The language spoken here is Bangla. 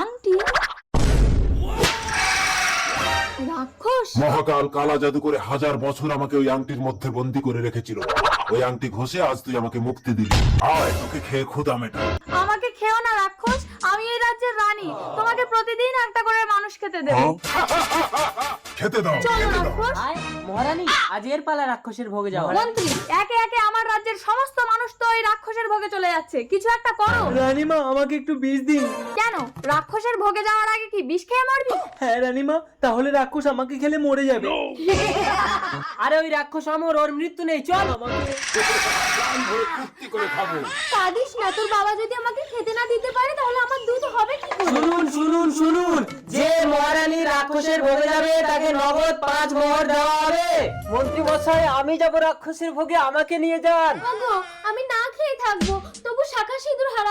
আন্টি রাক্ষস মহাকাল কালা জাদু করে 1000 বছর আমাকে ওই আংটির মধ্যে বন্দি করে রেখেছিল। ওই আংটি ঘষে আজ তুই আমাকে মুক্তি দিলি। আয় তোকে খেয়ে ক্ষুধা মেটা। আমাকে খেও না রাক্ষস, আমি এই রাজ্যের রানী, তোমাকে প্রতিদিন একটা করে মানুষ খেতে দেব। খেতে দাও, চলো খেতে দাও। রাক্ষস। আয় মহারানী, আজ এর পালা রাক্ষসের ভোগে যাওয়া। মন্ত্রী, একে একে আমার রাজ্যের সমস্ত মানুষ তো এই রাক্ষসের ভোগে চলে যাচ্ছে, কিছু একটা করো। রানীমা, আমাকে একটু বিষ দিন। কেন, রাক্ষসের ভোগে যাওয়ার আগে কি বিষ খেয়ে মরবি? হ্যাঁ রানীমা, তাহলে রাক্ষস আমাকে খেলে মরে যাবে। আরে ওই রাক্ষস আমর, ওর মৃত্যু নেই, চল। তৃপ্তি করে খাবো। কাঁদিস না, তোর বাবা যদি আমাকে খেতে না দিতে পারে তাহলে আমার দুধ হবে কি করে? শুনুন শুনুন শুনুন, যে মহারানী রাক্ষসের ভোগে যাবে তাকে নগদ 5 মোহর দেওয়া হবে। মন্ত্রী মশাই, আমি যাব রাক্ষসের ভোগে, আমাকে নিয়ে যান। ওগো, আমি না খেয়ে থাকবো, তবু শাখা সিঁদুর হারাবো।